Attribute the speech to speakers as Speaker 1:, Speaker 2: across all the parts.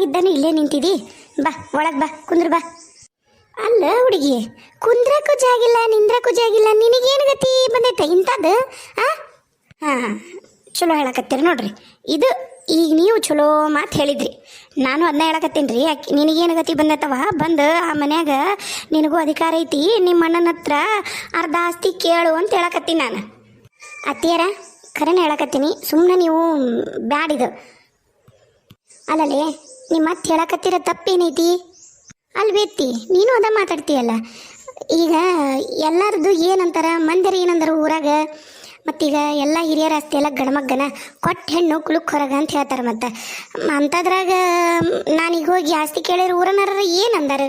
Speaker 1: ಅವಾಗಿದ್ದಾನೆ ಇಲ್ಲೇ ನಿಂತಿದಿ. ಬಾ ಒಳಗೆ ಬಾ, ಕುಂದ್ರ ಬಾ. ಅಲ್ಲ ಹುಡುಗಿ, ಕುಂದ್ರಕ್ಕೂ ಜಾಗಿಲ್ಲ, ನಿಂದ್ರಕ್ಕೂ ಜಾಗಿಲ್ಲ, ನಿನಗೇನು ಗತಿ ಬಂದೈತೆ ಇಂಥದ್ದು? ಹಾಂ, ಚಲೋ ಹೇಳಕತ್ತೀರಿ ನೋಡ್ರಿ. ಇದು ಈಗ ನೀವು ಚಲೋ ಮಾತು ಹೇಳಿದ್ರಿ, ನಾನು ಅದನ್ನ ಹೇಳಕತ್ತೀನಿ ರೀ. ನಿನಗೇನು ಗತಿ ಬಂದೈತವ, ಬಂದು ಆ ಮನ್ಯಾಗ ನಿನಗೂ ಅಧಿಕಾರ ಐತಿ, ನಿಮ್ಮ ಅಣ್ಣನ ಹತ್ರ ಅರ್ಧ ಆಸ್ತಿ ಕೇಳು ಅಂತ ಹೇಳಕತ್ತೀನಿ ನಾನು. ಅತ್ತಿಯರ ಖರೇನ ಹೇಳಕತ್ತೀನಿ, ಸುಮ್ಮನೆ ನೀವು ಬ್ಯಾಡಿದು. ಅಲ್ಲಲೇ ನಿಮ್ಮ ಮತ್ತೆ ಹೇಳಕತ್ತಿರ ತಪ್ಪೇನೈತಿ? ಅಲ್ಲಿ ಬೇತ್ತಿ ನೀನು ಅದ ಮಾತಾಡ್ತೀಯಲ್ಲ. ಈಗ ಎಲ್ಲರದು ಏನಂತಾರ, ಮಂದಿರ ಏನಂದಾರ ಊರಾಗ, ಮತ್ತೀಗ ಎಲ್ಲ ಹಿರಿಯರ ಆಸ್ತಿ ಎಲ್ಲ ಗಣಮಗ್ಗನ ಕೊಟ್ಟ ಹೆಣ್ಣು ಕುಳುಕ್ ಹೊರಗ ಅಂತ ಹೇಳ್ತಾರೆ. ಮತ್ತು ಅಂಥದ್ರಾಗ ನಾನೀಗ ಹೋಗಿ ಆಸ್ತಿ ಕೇಳಿರ ಊರನಾರ ಏನಂದಾರ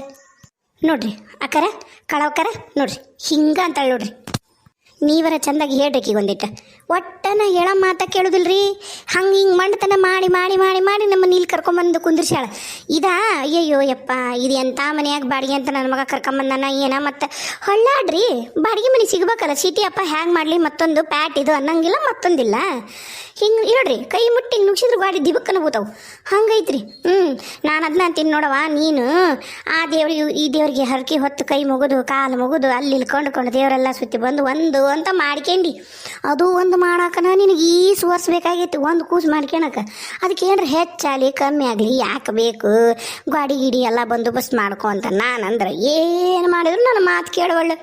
Speaker 1: ನೋಡ್ರಿ. ಅಕ್ಕರ ಕಳವಕ್ಕರ ನೋಡ್ರಿ ಹಿಂಗ ಅಂತಾಳೆ ನೋಡ್ರಿ. ನೀವರ ಚಂದಾಗಿ ಹೇಳ್ಬೇಕೀಗ ಒಂದಿಟ್ಟು. ಒಟ್ಟನ ಹೇಳೋ ಮಾತ ಕೇಳುದಿಲ್ರಿ. ಹಂಗೆ ಹಿಂಗೆ ಮಂಡತನ ಮಾಡಿ ಮಾಡಿ ಮಾಡಿ ಮಾಡಿ ನಮ್ಮ ನೀಲ್ ಕರ್ಕೊಂಬಂದು ಕುಂದಿರ್ಸ್ಯಾಳ. ಇದಾ ಅಯ್ಯಯ್ಯೋ ಯಪ್ಪ, ಇದು ಎಂಥ ಮನೆಯಾಗ ಬಾಡಿಗೆ ಅಂತ ನನ್ನ ಮಗ ಕರ್ಕೊಂಬಂದಾನ ಏನ. ಮತ್ತು ಹೊಳ್ಳಾಡ್ರಿ, ಬಾಡಿಗೆ ಮನೆ ಸಿಗ್ಬೇಕಲ್ಲ. ಸಿಟಿ ಅಪ್ಪ ಹ್ಯಾಂಗೆ ಮಾಡಲಿ, ಮತ್ತೊಂದು ಪ್ಯಾಟ್ ಇದು ಅನ್ನಂಗಿಲ್ಲ, ಮತ್ತೊಂದಿಲ್ಲ. ಹಿಂಗೆ ನೋಡ್ರಿ, ಕೈ ಮುಟ್ಟಿ ಹಿಂಗೆ ನುಗ್ಸಿದ್ರು ಗಾಡಿ ದಿಬಕ್ಕನ ಕೂತಾವು. ಹಂಗೈತ್ರಿ. ನಾನು ಅದನ್ನ ಅಂತೀನಿ ನೋಡವ, ನೀನು ಆ ದೇವ್ರಿಗೆ ಈ ದೇವ್ರಿಗೆ ಹರಕೆ ಹೊತ್ತು ಕೈ ಮುಗಿದು ಕಾಲು ಮುಗಿದು ಅಲ್ಲಿ ಕೊಂಡ್ಕೊಂಡು ದೇವರೆಲ್ಲ ಸುತ್ತಿ ಬಂದು ಒಂದು ಅಂತ ಮಾಡ್ಕೊಂಡಿ. ಅದು ಒಂದು ಮಾಡಾಕನ ನಿನಗೆ ಸುವರ್ಸ್ಬೇಕಾಗೈತಿ, ಒಂದು ಕೂಸು ಮಾಡ್ಕೊಳಕ. ಅದಕ್ಕೆ ಏನ್ರ ಹೆಚ್ಚಾಗಲಿ ಕಮ್ಮಿ ಆಗಲಿ ಯಾಕೆ ಬೇಕು, ಗಾಡಿ ಗಿಡಿ ಎಲ್ಲ ಬಂದೋಬಸ್ತ್ ಮಾಡ್ಕೊ ಅಂತ ನಾನಂದ್ರೆ ಏನು ಮಾಡಿದ್ರು ನನ್ನ ಮಾತು ಕೇಳವಳ್ಳು.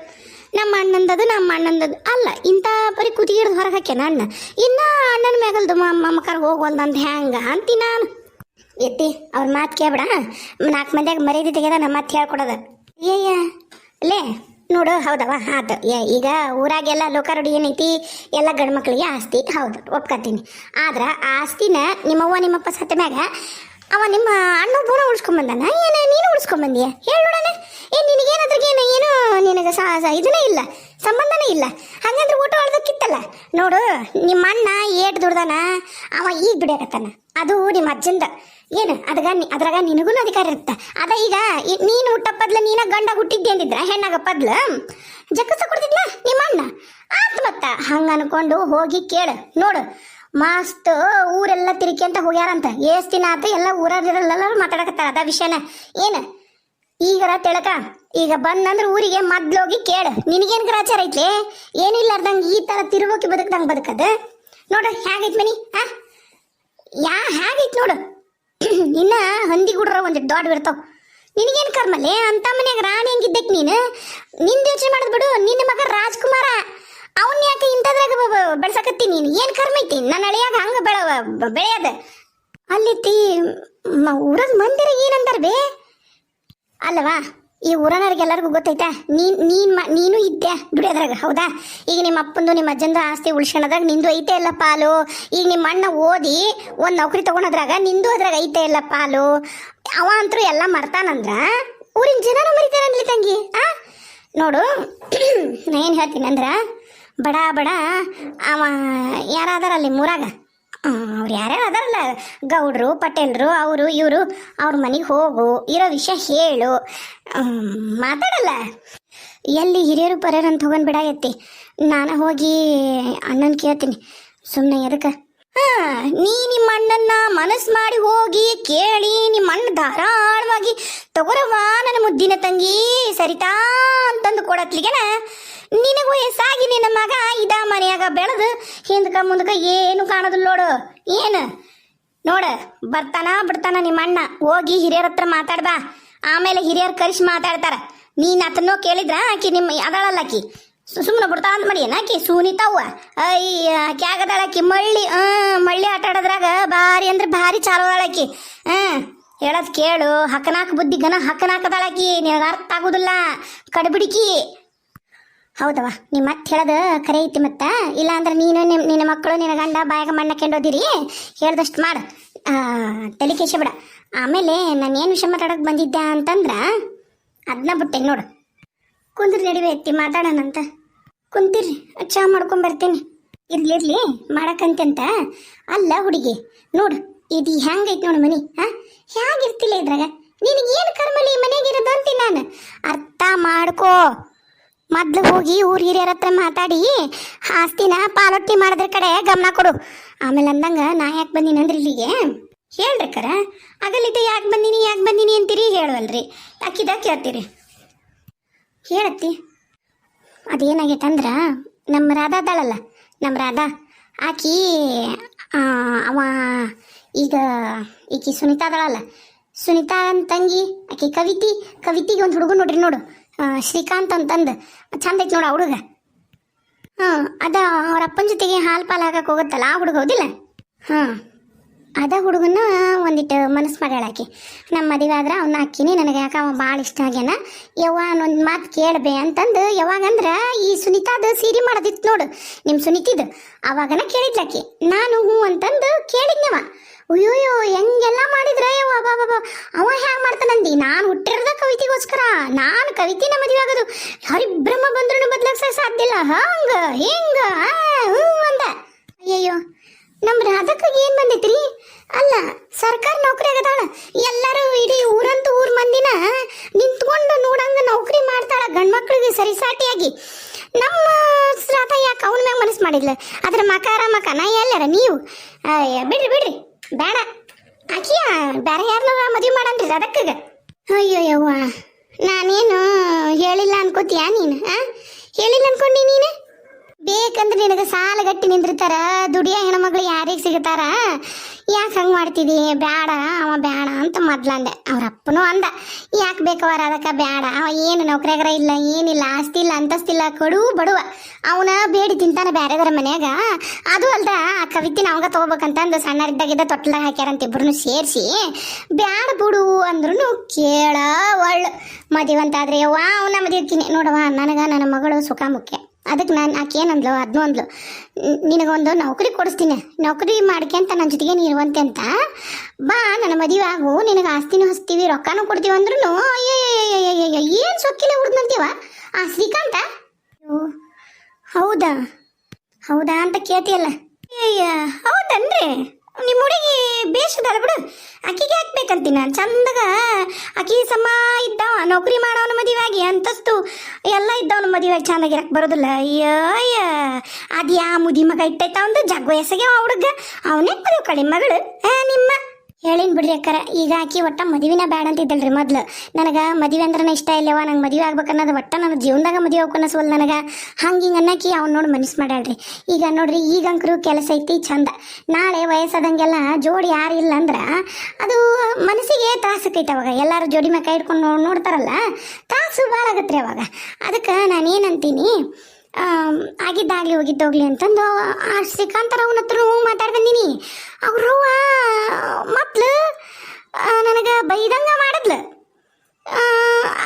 Speaker 1: ನಮ್ಮ ಅಣ್ಣಂದದು ನಮ್ಮ ಅಣ್ಣಂದದು ಅಲ್ಲ, ಇಂಥ ಪರಿ ಕುತ್ತಿಗಿಡ್ದು ಹೊರಗೆ ಹಾಕ್ಯಾನ ಅಣ್ಣ. ಇನ್ನು ಅಣ್ಣನ ಮ್ಯಾಗಲ್ದು ಮಮ್ಮಕಾರ ಹೋಗ್ವಲ್ದಂತ ಹ್ಯಾಂಗ ಅಂತೀನಿ ನಾನು. ಎತ್ತಿ ಅವ್ರ ಮಾತು ಕೇಳ್ಬೇಡ. 4 ಮಂದಿಯಾಗ ಮರ್ಯಾದೆ ತೆಗೆದ ನಮ್ಮ ಮಾತು ಹೇಳ್ಕೊಡೋದ. ಏಯ್ಯ ಲೇ ನೋಡು, ಹೌದವ ಆತು. ಈಗ ಊರಾಗೆಲ್ಲ ಲೋಕಾರೂಢಿ ಏನೈತಿ, ಎಲ್ಲ ಗಂಡು ಮಕ್ಕಳಿಗೆ ಆಸ್ತಿ. ಹೌದು, ಒಪ್ಕೊತೀನಿ. ಆದ್ರೆ ಆ ಆಸ್ತಿನ ನಿಮ್ಮವ್ವ ನಿಮ್ಮಪ್ಪ ಸತ್ತ ಮ್ಯಾಗ ಅವ ನಿಮ್ಮ ಅಣ್ಣೊಬ್ಬನ ಉಳಿಸ್ಕೊಂಬಂದಾನ, ಏನು ನೀನು ಉಳಿಸ್ಕೊಂಬಂದಿಯ? ಹೇಳಿ ನೋಡೋಣ. ನಿನಗೇನಾದ್ರಿಗೇನು ಏನು ನಿನಗೆ ಇದನ್ನೇ ಇಲ್ಲ, ಸಂಬಂಧನೇ ಇಲ್ಲ. ಹಾಗಂದ್ರೆ ಊಟ ಹೊಳ್ದಕ್ಕಿತ್ತಲ್ಲ ನೋಡು. ನಿಮ್ಮ ಅಣ್ಣ ಏಟ್ ದುಡ್ದಾನ, ಅವ ಈಗ ದುಡಿಯಕತ್ತಾನ. ಅದು ನಿಮ್ಮ ಅಜ್ಜಂದ ಏನು ಅದ್ರಾಗ ನಿನಗೂ ಅಧಿಕಾರ ಇರುತ್ತೆ. ಅದ ಈಗ ನೀನು ಹುಟ್ಟಪ್ಪದ್ಲ ನೀನ ಗಂಡ ಹುಟ್ಟಿದ್ದೆ ಅಂದಿದ್ರ ಹೆಣ್ಣಾಗಪ್ಪದ್ಲ ಜಕ್ಕಸ ಕೊಡ್ತಿದ್ಲ ನಿಮ್ಮ ಅಣ್ಣ. ಆತ್ ಮತ್ತ ಹಂಗ ಅನ್ಕೊಂಡು ಹೋಗಿ ಕೇಳು ನೋಡು. ಮಸ್ತ್ ಊರೆಲ್ಲ ತಿರುಗಿ ಅಂತ ಹೋಗ್ಯಾರಂತ. ಏಸ್ ದಿನ ಆತ ಎಲ್ಲ ಊರಲ್ಲೆಲ್ಲ ಮಾತಾಡಕತ್ತಾರ ಅದ ವಿಷಯನ. ಏನು ಈಗರ ತಿಳಕ ಈಗ ಬಂದಂದ್ರೆ ಊರಿಗೆ ಮೊದ್ಲೋಗಿ ಕೇಳು. ನಿನಗೇನು ಗ್ರಾಚಾರ ಐತ್ಲಿ? ಏನಿಲ್ಲಾರ್ದಂಗೆ ಈ ಥರ ತಿರುಗೋಕಿ ಬದುಕ್ದಂಗೆ ಬದುಕದ ನೋಡು. ಹೇಗೈತ್ ಮನಿ? ಹೇಗೈತ್ ನೋಡು. ಇನ್ನ ಹಂದಿ ಗುಡ್ರ ಒಂದಿಟ್ಟು ದೊಡ್ಡ ಬಿಡ್ತಾವ. ನಿನಗೇನು ಕರ್ಮಲ್ಲಿ ಅಂತ ಮನ್ಯಾಗ ರಾಣಿ ಹಂಗಿದ್ದಕ್ಕೆ ನೀನು ನಿಂದು ಯೋಚನೆ ಮಾಡೋದು ಬಿಡು. ನಿನ್ನ ಮಗ ರಾಜ್ಕುಮಾರ ಅವನ್ ಯಾಕೆ ಇಂಥದ್ರಾಗ ಬೆಳ್ಸಕತ್ತಿ ನೀನು? ಏನು ಕರ್ಮ ಐತಿ ನನ್ನ ಹಳೆಯಾಗ ಹಂಗೆ ಬೆಳೆಯೋದು? ಅಲ್ಲಿತ್ತಿ ಊರಾಗ ಮಂದಿರ ಏನಂತಾರ ಬೇ ಅಲ್ಲವಾ? ಈ ಊರನವ್ರಿಗೆಲ್ಲರಿಗೂ ಗೊತ್ತೈತಾ ನೀನು ಇದ್ದೆ ದುಡಿಯೋದ್ರಾಗ, ಹೌದಾ? ಈಗ ನಿಮ್ಮ ಅಪ್ಪಂದು ನಿಮ್ಮ ಅಜ್ಜಂದು ಆಸ್ತಿ ಉಳ್ಸ್ಕೊಳೋದ್ರಾಗ ನಿಂದು ಐತೆ ಇಲ್ಲ ಪಾಲು. ಈಗ ನಿಮ್ಮ ಅಣ್ಣ ಓದಿ ಒಂದು ನೌಕರಿ ತಗೊಳೋದ್ರಾಗ ನಿಂದು ಅದ್ರಾಗ ಐತೆ ಇಲ್ಲ ಪಾಲು. ಅವ ಅಂತರೂ ಎಲ್ಲ ಮರ್ತಾನಂದ್ರ ಊರಿನ ಜನನು ಮರಿತಾರನ್ಲಿ ತಂಗಿ. ನೋಡು, ನಾ ಏನು ಹೇಳ್ತೀನಿ ಅಂದ್ರೆ, ಬಡ ಅವ ಯಾರಾದಾರಲ್ಲಿ ಮೂರಾಗ ಅವ್ರು ಯಾರ್ಯಾರು ಅದಾರಲ್ಲ, ಗೌಡ್ರು ಪಟೇಲ್ರು ಅವರು ಇವರು, ಅವ್ರ ಮನೆಗೆ ಹೋಗು, ಇರೋ ವಿಷಯ ಹೇಳು. ಮಾತಾಡಲ್ಲ ಎಲ್ಲಿ ಹಿರಿಯರು ಪರ್ಯರು ಅಂತ ಹೋಗೋಣ ಬಿಡಾಗೈತಿ. ನಾನು ಹೋಗಿ ಅಣ್ಣನ ಕೇಳ್ತೀನಿ ಸುಮ್ಮನೆ ಎದಕ್ಕೆ. ನೀ ನಿಮ್ಮ ಅಣ್ಣನ್ನ ಮನಸ್ಸು ಮಾಡಿ ಹೋಗಿ ಕೇಳಿ ನಿಮ್ಮ ಅಣ್ಣ ಧಾರಾಳವಾಗಿ ತಗೋರವ್ವ ನನ್ನ ಮುದ್ದಿನ ತಂಗಿ ಸರಿತಾ ಅಂತಂದು ಕೊಡತ್ಲಿಗೆನ ನಿನಗೂ ವಯಸ್ಸಾಗಿ ನಿನ್ನ ಮಗ ಇದ ಮನೆಯಾಗ ಬೆಳೆದು ಹಿಂದಕ ಮುಂದಕ ಏನು ಕಾಣೋದಿಲ್ಲ ನೋಡು. ಏನು ನೋಡ ಬರ್ತಾನ ಬಿಡ್ತಾನ ನಿಮ್ಮ ಅಣ್ಣ. ಹೋಗಿ ಹಿರಿಯರ ಹತ್ರ ಮಾತಾಡ್ಬಾ. ಆಮೇಲೆ ಹಿರಿಯರು ಕರೆಸಿ ಮಾತಾಡ್ತಾರ. ನೀನು ಆತನೋ ಕೇಳಿದ್ರ ಆಕಿ ನಿಮ್ಮ ಅದಳಲ್ಲ, ಆಕಿ ಸುಮ್ಮನೆ ಬಿಡ್ತಾ ಅಂತ ಮಾಡಿ ಆಕಿ ಸುನೀತಾವ ಆಕಿ ಆಗದಾಳಕಿ ಮಳ್ಳಿ ಆಟ ಆಡೋದ್ರಾಗ ಭಾರಿ ಅಂದ್ರೆ ಭಾರಿ ಚಾಲು ಅದಾಳಕಿ. ಹೇಳೋದು ಕೇಳು. ಹಕ್ಕನಾಕ ಬುದ್ಧಿ ಘನ ಹಕ್ಕನಾಕದಾಳಕಿ. ನಿನಗೆ ಅರ್ಥ ಆಗುದಿಲ್ಲ, ಕಡ್ಬಿಡಿಕಿ. ಹೌದವ, ನಿಮ್ಮ ಮತ್ತೆ ಹೇಳೋದು ಕರೆ ಐತಿ. ಮತ್ತ ಇಲ್ಲ ಅಂದ್ರೆ ನೀನು ನಿನ್ನ ಮಕ್ಕಳು ನಿನ್ನ ಗಂಡ ಬಾಯಾಗ ಮಣ್ಣಕ್ಕೊಂಡೋದಿರಿ. ಹೇಳ್ದಷ್ಟು ಮಾಡು, ತಲೆ ಕೇಶ ಬಿಡ. ಆಮೇಲೆ ನಾನು ಏನು ವಿಷಯ ಮಾತಾಡೋಕೆ ಬಂದಿದ್ದೆ ಅಂತಂದ್ರೆ ಅದನ್ನ ಬಿಟ್ಟೆ ನೋಡು. ಕುಂದ್ರಿ ನಡಿವೆ ಎತ್ತಿ ಮಾತಾಡೋಣಂತ. ಕುಂತಿರ್ರಿ, ಚಹಾ ಮಾಡ್ಕೊಂಬರ್ತೀನಿ. ಇರ್ಲಿ ಮಾಡಕ್ಕಂತಂತ ಅಲ್ಲ ಹುಡುಗಿ. ನೋಡು ಇದು ಹೆಂಗೈತಿ ನೋಡು ಮನಿ. ಹೇಗಿರ್ತಿಲ್ಲ ಇದ್ರಾಗ? ನಿನಗೇನು ಕರ್ಮಲ್ಲಿ ಮನೆಯಾಗಿರೋದು ಅಂತೀನಿ ನಾನು. ಅರ್ಥ ಮಾಡ್ಕೋ. ಮೊದ್ಲು ಹೋಗಿ ಊರ್ ಹಿರಿಯರ ಹತ್ರ ಮಾತಾಡಿ ಆಸ್ತಿನ ಪಾಲೊಟ್ಟಿ ಮಾಡೋದ್ರ ಕಡೆ ಗಮನ ಕೊಡು. ಆಮೇಲೆ ಅಂದಂಗ ನಾ ಯಾಕೆ ಬಂದಿನಂದ್ರೆ ಇಲ್ಲಿಗೆ ಹೇಳ್ರಿಕರ ಆಗಲಿದ್ದ ಯಾಕೆ ಬಂದೀನಿ ಅಂತೀರಿ ಹೇಳುವಲ್ರಿ ಅಕ್ಕಿದ ಕೇಳ್ತೀರಿ ಹೇಳತ್ತಿ. ಅದೇನಾಗೈತಂದ್ರ ನಮ್ಮ ರಾಧಾ ಅದಾಳಲ್ಲ, ನಮ್ಮ ರಾಧಾ ಆಕಿ ಅವ ಈಗ ಈಕಿ ಸುನೀತಾ ಅದಾಳಲ್ಲ, ಸುನೀತಾ ಅಂತಂಗಿ ಆಕಿ ಕವಿತಿಗೆ ಒಂದು ಹುಡುಗ ನೋಡ್ರಿ ನೋಡು, ಶ್ರೀಕಾಂತ್ ಅಂತಂದು ಚಂದ ಐತಿ ನೋಡು ಆ ಹುಡುಗ. ಅದ ಅವ್ರ ಅಪ್ಪನ ಜೊತೆಗೆ ಹಾಲು ಪಾಲು ಹಾಕಕ್ಕೆ ಹೋಗುತ್ತಲ್ಲ ಆ ಹುಡುಗ ಹೌದಿಲ್ಲ? ಅದ ಹುಡುಗನ ಒಂದಿಟ್ಟು ಮನಸ್ಸು ಮಾಡ್ಯಾಳ ಆಕಿ. ನಮ್ಮ ಮದುವೆ ಆದ್ರೆ ಅವನ್ನ ಹಾಕಿನಿ, ನನಗೆ ಯಾಕೆ ಅವ ಭಾಳ ಇಷ್ಟ ಆಗ್ಯಾನ, ಯವ್ವ ಒಂದು ಮಾತು ಕೇಳಬೇ ಅಂತಂದು. ಯಾವಾಗಂದ್ರೆ ಈ ಸುನೀತಾದ ಸೀರೆ ಮಾಡೋದಿತ್ತು ನೋಡು ನಿಮ್ಮ ಸುನೀತಿದ್ದು, ಅವಾಗನ ಕೇಳಿದ್ಲಾಕಿ. ನಾನು ಹ್ಞೂ ಅಂತಂದು ಕೇಳಿದ್ನವ. ಅಯ್ಯೋಯ್ಯೋ ಹೆಂಗೆಲ್ಲ ಮಾಡಿದ್ರೆ ಯವ್ವ ಬಾಬಾ ಅವ ಹ್ಯಾಂಗೆ ಮಾಡ್ತಾನಂದಿ. ನಾನು ಹುಟ್ಟಿರೋದ ಕವಿತೆಗೋಸ್ಕರ, ನಾನು ಕವಿತೆನ ಮದುವೆ ಆಗೋದು, ಹರಿಬ್ರಹ್ಮ ಬಂದ್ರೂ ಬದಲಾಗ್ಸಕ್ಕೆ ಸಾಧ್ಯ ಇಲ್ಲ, ಹಿಂಗ ಹ್ಞೂ ಅಂದ. ಅಯ್ಯಯ್ಯೋ ನಮ್ಮ ರಾಧಕ್ಕಾಗ ಏನು ಬಂದೈತ್ರಿ? ಅಲ್ಲ ಸರ್ಕಾರ ನೌಕರಿ ಆಗದಾಳ, ಎಲ್ಲರೂ ಇಡೀ ಊರಂತೂ ಊರ್ ಮಂದಿನ ನಿಂತ್ಕೊಂಡು ನೋಡಂಗ ನೌಕರಿ ಮಾಡ್ತಾಳ ಗಂಡ್ಮಕ್ಳಿಗೆ ಸರಿಸಾಟಿಯಾಗಿ. ನಮ್ಮ ರಾಧ ಯಾಕೆ ಅವನ ಮ್ಯಾಗ ಮನಸ್ಸು ಮಾಡಿದ್ಲ? ಅದ್ರ ಮಕನ ಎಲ್ಲಾರ ನೀವು ಬಿಡ್ರಿ ಬೇಡ, ಆಕಿಯ ಬೇರೆ ಯಾರನ್ನ ಮದುವೆ ಮಾಡನ್ರಿ ರಾಧಕ್ಕಗ. ಅಯ್ಯೋಯ್ಯವ್ವ ನಾನೇನು ಹೇಳಿಲ್ಲ ಅನ್ಕೋತೀಯ ನೀನು? ಹೇಳಿಲ್ಲ ಅನ್ಕೊಂಡಿ ನೀನು? ಬೇಕಂದ್ರೆ ನಿನಗೆ ಸಾಲಗಟ್ಟಿ ನಿಂದಿರ್ತಾರ ದುಡಿಯ ಹೆಣ್ಮಗಳು ಯಾರಿಗೆ ಸಿಗ್ತಾರ, ಯಾಕೆ ಹಂಗೆ ಮಾಡ್ತಿದಿ? ಬೇಡ ಅವ ಬೇಡ ಅಂತ ಮೊದ್ಲಂದೆ. ಅವ್ರ ಅಪ್ಪನೂ ಅಂದ ಯಾಕೆ ಬೇಕವರ ಅದಕ್ಕೆ ಬೇಡ, ಅವ ಏನು ನೌಕರಿಯಾಗರ ಇಲ್ಲ, ಏನಿಲ್ಲ, ಆಸ್ತಿ ಇಲ್ಲ, ಅಂತಸ್ತಿಲ್ಲ, ಕಡು ಬಡುವ, ಅವನ ಬೇಡಿ ತಿಂತಾನೆ ಬೇರೆದರ ಮನ್ಯಾಗ. ಅದು ಅಲ್ದ ಆ ಕವಿತಿನ ಅವಂಗ ತಗೋಬೇಕಂತಂದು ಸಣ್ಣರಿದ್ದಾಗಿದ್ದ ತೊಟ್ಲದಾಗ ಹಾಕ್ಯಾರಂತ ಇಬ್ಬರನ್ನು ಸೇರಿಸಿ. ಬ್ಯಾಡ ಬಿಡು ಅಂದ್ರೂ ಕೇಳ ಒಳ್ಳೆ ಮದುವೆ ಅಂತಾದ್ರೆ ಯವ್ವ ಅವನ ಮದುವೆ ನೋಡವ, ನನಗೆ ನನ್ನ ಮಗಳು ಸುಖ ಮುಖ್ಯ. ಅದಕ್ಕೆ ನಾನು ಆಕೆ ಏನಂದ್ಲು ಅದನ್ನೂ ಅಂದ್ಲು, ನಿನಗೊಂದು ನೌಕರಿ ಕೊಡಿಸ್ತೀನಿ, ನೌಕರಿ ಮಾಡ್ಕೊಂತ ನನ್ನ ಜೊತೆಗೆ ನೀರುವಂತೆ ಅಂತ ಬಾ, ನನ್ನ ಮದುವೆ ಆಗು, ನಿನಗೆ ಆಸ್ತಿನೂ ಹಚ್ತೀವಿ, ರೊಕ್ಕನೂ ಕೊಡ್ತೀವಿ ಅಂದ್ರೂ. ಅಯ್ಯಯ್ಯಯ್ಯಯ್ಯ ಏನು ಸೊಕ್ಕಿಲ್ಲ ಹುಡ್ದಂತೀವ ಆ ಶ್ರೀಕಾಂತ. ಹೌದಾ ಹೌದಾ ಅಂತ ಕೇಳ್ತೀಯಲ್ಲ? ಅಯ್ಯ ಹೌದನ್ರಿ, ನಿಮ್ಮ ಹುಡುಗಿ ಬೇಷದಲ್ಲ ಬಿಡು, ಆಕಿಗೆ ಹಾಕ್ಬೇಕಂತೀನಿ ನಾನು ಚಂದಾಗ. ಆಕಿ ಸಮ ಇದ್ದವ ನೌಕರಿ ಮಾಡೋವನ ಮದುವೆ ಆಗಿ ಅಂತಸ್ತು ಎಲ್ಲ ಇದ್ದವನ ಮದುವೆ ಆಗಿ ಚಂದಾಗಿರಕ್ಕೆ ಬರೋದಿಲ್ಲ. ಅಯ್ಯ ಅದು ಯಾ ಮುದಿ ಮಗ ಇಟ್ಟೈತ ಒಂದು ಜಗ್ಗು ಎಸಗ್ಯಾವ ಹುಡುಗ, ಅವನೇ ಮದುವೆ ಕಳಿ ಮಗಳು ನಿಮ್ಮ ಹೇಳಿನ್ ಬಿಡ್ರಿ ಅಕ್ಕಾರ. ಈಗ ಆಕಿ ಒಟ್ಟ ಮದುವೆನ ಬೇಡ ಅಂತಿದ್ದಲ್ರಿ ಮೊದ್ಲು. ನನಗೆ ಮದುವೆ ಅಂದ್ರೆ ಇಷ್ಟ ಇಲ್ಲವ, ನಂಗೆ ಮದುವೆ ಆಗ್ಬೇಕನ್ನೋದು ಒಟ್ಟ ನನ್ನ ಜೀವನದಾಗ ಮದುವೆ ಹೋಗ್ಕೊನಸವಲ್ಲ ನನಗೆ. ಹಿಂಗೆ ಅನ್ನಕ್ಕೆ ಅವ್ನು ನೋಡಿ ಮನಸ್ಸು ಮಾಡ್ಯಾಳ್ರಿ. ಈಗ ನೋಡ್ರಿ ಈಗಂಕರು ಕೆಲಸ ಐತಿ ಚಂದ, ನಾಳೆ ವಯಸ್ಸಾದಂಗೆಲ್ಲ ಜೋಡಿ ಯಾರು ಇಲ್ಲ ಅಂದ್ರೆ ಅದು ಮನಸ್ಸಿಗೆ ತ್ರಾಸಕ್ಕೈತೆ. ಅವಾಗ ಎಲ್ಲರೂ ಜೋಡಿ ಮ್ಯಾಗ ಕೈ ಹಿಡ್ಕೊಂಡು ನೋಡ್ತಾರಲ್ಲ, ತ್ರಾಸು ಭಾಳ ಆಗತ್ತೆ ರೀ ಅವಾಗ. ಅದಕ್ಕೆ ನಾನೇನಂತೀನಿ, ಆಗಿದ್ದಾಗಲಿ ಹೋಗಿದ್ದೋಗ್ಲಿ ಅಂತಂದು ಆ ಶ್ರೀಕಾಂತರ ಅವನ ಹತ್ರ ಮಾತಾಡಿ ಬಂದೀನಿ. ಅವ್ರವ್ವ ಮಕ್ಳು ನನಗೆ ಬೈದಂಗ ಮಾಡಿದ್ಲು,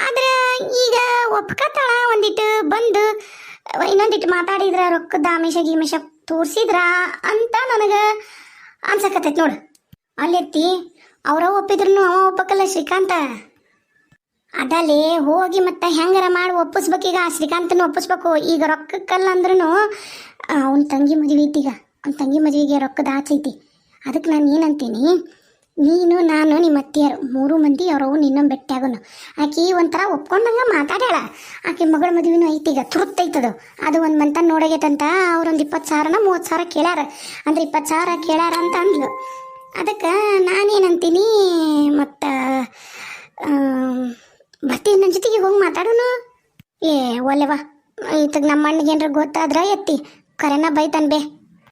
Speaker 1: ಆದ್ರೆ ಈಗ ಒಪ್ಕತ್ತಾಳ. ಒಂದಿಟ್ಟು ಬಂದು ಇನ್ನೊಂದಿಟ್ಟು ಮಾತಾಡಿದ್ರ ರೊಕ್ಕದ ಗೀಮೇಶ ತೋರಿಸಿದ್ರ ಅಂತ ನನಗೆ ಅನ್ಸಕತ್ತೈತಿ ನೋಡು. ಅಲ್ಲೆತ್ತಿ ಅವ್ರ ಒಪ್ಪಿದ್ರು ಅವ ಒಪ್ಪಕ್ಕಲ್ಲ ಶ್ರೀಕಾಂತ. ಅದಲ್ಲೇ ಹೋಗಿ ಮತ್ತೆ ಹೆಂಗಾರ ಮಾಡಿ ಒಪ್ಪಿಸ್ಬೇಕೀಗ, ಶ್ರೀಕಾಂತನ ಒಪ್ಪಿಸ್ಬೇಕು. ಈಗ ರೊಕ್ಕಕ್ಕಲ್ಲ ಅಂದ್ರೂ ಅವನ ತಂಗಿ ಮದುವೆ ಐತಿ, ಈಗ ಅವ್ನ ತಂಗಿ ಮದುವೆಗೆ ರೊಕ್ಕದ ಆಚೆ ಐತಿ. ಅದಕ್ಕೆ ನಾನು ಏನಂತೀನಿ, ನೀನು ನಾನು ನಿಮ್ಮ ಅತ್ತಿಯರು 3 ಮಂದಿ ಅವ್ರವು ನಿನ್ನೊಂದು ಭೇಟಿ ಆಗೋನು. ಆಕಿ ಒಂಥರ ಒಪ್ಕೊಂಡಂಗೆ ಮಾತಾಡ್ಯಾಳ. ಆಕೆ ಮಗಳ ಮದುವೆನೂ ಐತಿ, ಈಗ ತುರುತ್ತೈತದು. ಅದು ಒಂದು ಮಂತ ನೋಡಾಗೈತಂತ ಅವ್ರೊಂದು 20,000 30,000 ಕೇಳ್ಯಾರ, ಅಂದ್ರೆ 20,000 ಕೇಳ್ಯಾರ ಅಂತ ಅಂದ್ಲು. ಅದಕ್ಕೆ ನಾನೇನಂತೀನಿ, ಮತ್ತು ಬರ್ತೀನಿ ನನ್ನ ಜೊತೆಗೆ ಹೋಗಿ ಮಾತಾಡೋನು. ಒಲೆವಾ ಈತಗೆ ನಮ್ಮ ಅಣ್ಣಿಗೆ ಏನಾರ ಗೊತ್ತಾದ್ರೆ ಎತ್ತಿ ಕರೆನ ಬೈತಾನೆ ಬೇ.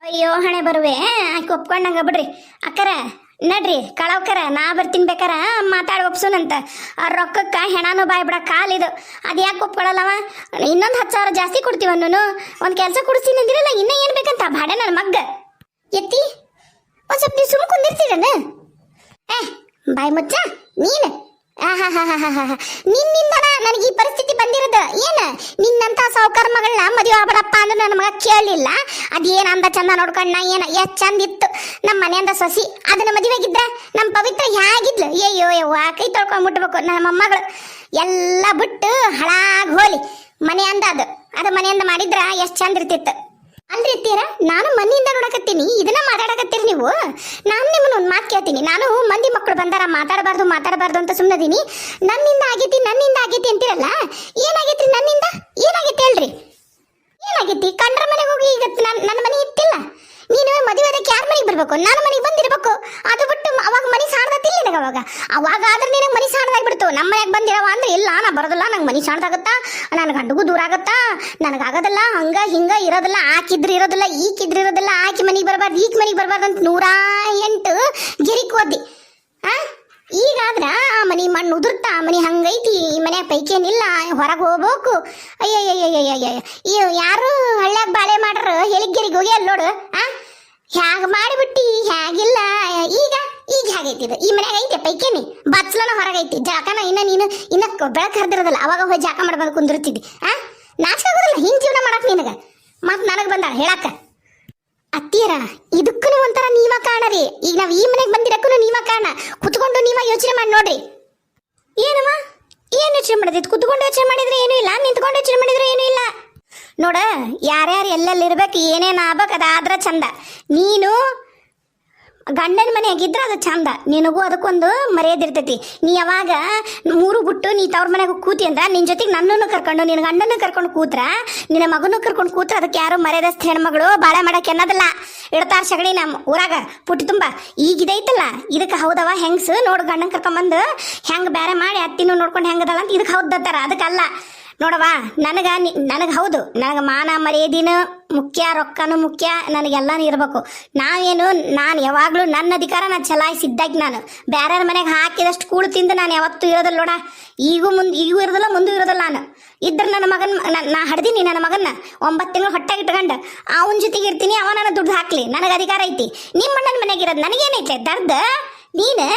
Speaker 1: ಅಯ್ಯೋ ಹಣೆ ಬರುವೆ, ಆಕೆ ಒಪ್ಕೊಂಡಂಗ ಬಿಡ್ರಿ ಅಕ್ಕರ. ನಡ್ರಿ ಕಳವ್ಕರ, ನಾ ಬರ್ತೀನಿ ಬೇಕಾರ ಮಾತಾಡಿ ಒಪ್ಸೋನಂತ. ಆ ರೊಕ್ಕಕ್ಕೆ ಹೆಣನೂ ಬಾಯ್ ಬಿಡ ಕಾಲಿದು. ಅದು ಯಾಕೆ ಒಪ್ಕೊಳ್ಳಲ್ಲವ? ಇನ್ನೊಂದು 10,000 ಜಾಸ್ತಿ ಕೊಡ್ತೀವಿ ಅನ್ನೋನು. ಒಂದು ಕೆಲಸ ಕೊಡಿಸ್ತೀನಿ ಅಂದಿರಲ್ಲ, ಇನ್ನೂ ಏನು ಬೇಕಂತ ಬಾಡೆ ನನ್ನ ಮಗ್ಗ. ಎತ್ತಿ ಒಂದು ಸ್ವಲ್ಪ ನೀವು ಸುಮ್ಮ ಕುಂದಿರ್ತೀರನ? ಬಾಯ್ ಮುಚ್ಚ ನೀನು. ನಿನ್ನಿಂದ ನನಗೆ ಈ ಪರಿಸ್ಥಿತಿ ಬಂದಿರೋದು. ಏನು ನಿನ್ನಂತ ಸಾವುಕಾರ ಮಗಳನ್ನ ಮದುವೆ ಆಗ್ಬೇಡಪ್ಪ ಅಂದ್ರೆ ನನ್ನ ಮಗ ಕೇಳಲಿಲ್ಲ. ಅದೇನು ಅಂದ ಚಂದ ನೋಡ್ಕೊಂಡ, ಏನು ಎಷ್ಟು ಚಂದ ಇತ್ತು ನಮ್ಮ ಮನೆಯಿಂದ ಸೊಸಿ. ಅದನ್ನ ಮದುವೆಗಿದ್ರೆ ನಮ್ಮ ಪವಿತ್ರ ಹೇಗಿದ್ಲು? ಅಯ್ಯೋ ಯವ್ವ ಕೈ ತೊಳ್ಕೊಂಡು ಮುಟ್ಬೇಕು. ನಮ್ಮ ಮೊಮ್ಮಗಳು ಎಲ್ಲ ಬಿಟ್ಟು ಹಳಾಗಿ ಹೋಲಿ ಮನೆಯಿಂದ. ಅದು ಮನೆಯಿಂದ ಮಾಡಿದ್ರ ಎಷ್ಟು ಚಂದ ಇರ್ತಿತ್ತು ಅಲ್ರಿ ಅತ್ತೀರ. ನಾನು ಮನೆಯಿಂದ ನೋಡಕತ್ತೀನಿ, ಇದನ್ನ ಮಾತಾಡಕತ್ತೀರಿ ನೀವು. ನಾನು ನಿಮ್ಮನ್ನ ಒಂದು ಮಾತು ಕೇಳ್ತೀನಿ. ನಾನು ಮಂದಿ ಮಕ್ಕಳು ಬಂದಾರ ಮಾತಾಡಬಾರ್ದು ಅಂತ ಸುಮ್ಮನದೀನಿ. ನನ್ನಿಂದ ಆಗೈತಿ ಅಂತೀರಲ್ಲ, ಏನಾಗೈತ್ರಿ ನನ್ನಿಂದ? ಏನಾಗೈತಿ ಹೇಳ್ರಿ, ಏನಾಗೈತಿ? ಕಂಡ್ರ ಮನೆಗೆ ಹೋಗಿ ಈಗ ನನ್ನ ಮನೆ ಇತ್ತಿಲ್ಲ, ನೀನು ಮದುವೆ ಅದಕ್ಕೆ ಯಾರ ಮನೆಗೆ ಬರ್ಬೇಕು? ನನ್ನ ಮನೆಗೆ ಬಂದಿರ್ಬೇಕು. ಅದು ಬಿಟ್ಟು ಅವಾಗ ಮನೆ ಸಾಣದತ್ತಿಲ್ಲ ನಿನಗೆ. ಅವಾಗ ಆದ್ರೆ ನಿನಗೆ ಮನೆ ಸಾಣದಾಗ್ಬಿಡ್ತು. ನಮ್ಮ ಮನೆಗೆ ಬಂದಿರವ ಅಂದ್ರೆ ಇಲ್ಲ ನಾ ಬರೋದಿಲ್ಲ, ನಂಗೆ ಮನೆ ಸಾಣದಾಗತ್ತಾ, ನನ್ನ ಗಂಡಗೂ ದೂರ ಆಗತ್ತಾ, ನನಗಾಗೋದಿಲ್ಲ, ಹಂಗ ಹಿಂಗ ಇರೋದಿಲ್ಲ, ಆಕಿದ್ರೆ ಇರೋದಿಲ್ಲ, ಈಕಿದ್ರೆ ಇರೋದಿಲ್ಲ, ಆಕಿ ಮನೆಗೆ ಬರಬಾರ್ದು ಈಕ್ ಮನೆಗೆ ಬರಬಾರ್ದು ಅಂತ 108 ಗಿರಿಕ್ ಓದಿ. ಈಗಾದ್ರ ಆ ಮನಿ ಮಣ್ಣು ಉದುರ್ತಾ, ಆ ಮನಿ ಹಂಗೈತಿ, ಈ ಮನ್ಯಾಗ ಪೈಕೇನಿಲ್ಲ, ಹೊರಗೆ ಹೋಗ್ಬೇಕು. ಅಯ್ಯಯ್ಯಯ್ಯಯ್ಯ ಯಾರು ಹಳ್ಳ್ಯಾಗ ಬಾಳೆ ಮಾಡ್ರ ಎಲಿಗೆರಿಗೆ ಹೋಗಿ ಅಲ್ಲೋಡು. ಹ್ಯಾಗ ಮಾಡಿಬಿಟ್ಟಿ, ಹ್ಯಾಗಿಲ್ಲ. ಈಗ ಹೇಗೈತಿ ಇದು? ಈ ಮನ್ಯಾಗ ಐತೆ ಪೈಕೇನಿ, ಬಚ್ಲನ ಹೊರಗೈತಿ, ಜಾಕನ ನೀನು ಬೆಳಕು ಹರಿದಿರೋದಲ್ಲ, ಅವಾಗ ಹೋಗಿ ಜಾಕ ಮಾಡ್ಬಂದು ಕುಂದಿರ್ತಿದ್ದಿ. ನಾಚಿಕೆ ಆಗೋದಿಲ್ಲ ಹಿಂಗ್ ಜೀವನ ಮಾಡಕ್ ನಿನಗ? ಮತ್ ನನಗ್ ಬಂದ ಹೇಳಕ್ಕ ಅತ್ತಿಯರ ಇದಕ್ಕೂ ಒಂಥರ ನೀವ ಕಾಣರಿ. ಈಗ ನಾವ್ ಈ ಮನೆಗೆ ಬಂದಿರಕ್ಕೂ ನೀವ ಕಾಣ. ಕುತ್ಕೊಂಡು ನೀವ ಯೋಚನೆ ಮಾಡಿ ನೋಡ್ರಿ. ಏನವ ಏನ್ ಯೋಚನೆ ಮಾಡಿದ್? ಕುತ್ಕೊಂಡು ಯೋಚನೆ ಮಾಡಿದ್ರೆ ಏನೂ ಇಲ್ಲ, ನಿಂತ್ಕೊಂಡು ಯೋಚನೆ ಮಾಡಿದ್ರೆ ಏನೂ ಇಲ್ಲ. ನೋಡ, ಯಾರ್ಯಾರು ಎಲ್ಲೆಲ್ಲಿ ಇರ್ಬೇಕು, ಏನೇನು ಆಗ್ಬೇಕು ಅದಾದ್ರ ಚಂದ. ನೀನು ಗಂಡನ ಮನೆಯಾಗಿದ್ರೆ ಅದು ಚಂದ, ನಿನಗೂ ಅದಕ್ಕೊಂದು ಮರ್ಯಾದೆ ಇರ್ತೈತಿ. ನೀ ಯಾವಾಗ ಮೂರು ಬಿಟ್ಟು ನೀ ತವ್ರ ಮನೆಗೆ ಕೂತಿ ಅಂದ್ರ ನಿನ್ ಜೊತೆಗೆ ನನ್ನನ್ನು ಕರ್ಕೊಂಡು ನಿನ್ನ ಗಂಡನ್ನು ಕರ್ಕೊಂಡು ಕೂತ್ರ, ನಿನ್ನ ಮಗನೂ ಕರ್ಕೊಂಡು ಕೂತ್ರ ಅದಕ್ಕೆ ಯಾರು ಮರ್ಯಾದಸ್ಥ ಹೆಣ್ಮಗಳು ಬಾಳೆ ಮಾಡಕ್ಕೆ ಅನ್ನೋದಿಲ್ಲ. ಇಡ್ತಾರ ಸಗಣಿ ನಮ್ಮ ಊರಾಗ ಪುಟ್ಟಿ ತುಂಬ. ಈಗ ಇದೈತಲ್ಲ ಇದಕ್ಕೆ ಹೌದವ ಹೆಂಗ್ಸು ನೋಡು ಗಂಡನ ಕರ್ಕೊಂಬಂದು ಹೆಂಗೆ ಬೇರೆ ಮಾಡಿ ಅತ್ತಿನೂ ನೋಡ್ಕೊಂಡು ಹೆಂಗದಲ್ಲ ಅಂತ ಇದಕ್ಕೆ ಹೌದತ್ತಾರ. ಅದಕ್ಕಲ್ಲ ನೋಡವಾ, ನನಗೆ ಹೌದು, ನನಗೆ ಮಾನ ಮರ್ಯಾದಿನೂ ಮುಖ್ಯ, ರೊಕ್ಕನೂ ಮುಖ್ಯ, ನನಗೆಲ್ಲನೂ ಇರಬೇಕು. ನಾನು ಯಾವಾಗಲೂ ನನ್ನ ಅಧಿಕಾರ ನಾನು ಚಲಾಯಿಸಿದ್ದಾಗಿ ನಾನು ಬೇರೆಯವ್ರ ಮನೆಗೆ ಹಾಕಿದಷ್ಟು ಕೂಳು ತಿಂದು ನಾನು ಯಾವತ್ತೂ ಇರೋದಿಲ್ಲ ನೋಡ. ಈಗೂ ಇರೋದಿಲ್ಲ, ಮುಂದೂ ಇರೋದಿಲ್ಲ. ನಾನು ಇದ್ರೆ ನನ್ನ ಮಗನ ನಾ ಹಡ್ದೀನಿ, ನನ್ನ ಮಗನ್ನ 9 ತಿಂಗಳು ಹೊಟ್ಟೆಗೆ ಇಟ್ಕೊಂಡು ಅವನ ಜೊತೆಗೆ ಇರ್ತೀನಿ, ಅವ ನನ್ನ ದುಡ್ಡು ಹಾಕ್ಲಿ, ನನಗೆ ಅಧಿಕಾರ ಐತಿ. ನಿಮ್ಮ ಅಣ್ಣನ ಮನೆಗೆ ಇರೋದು ನನಗೇನೈತೆ ದರ್ದ? ನೀನು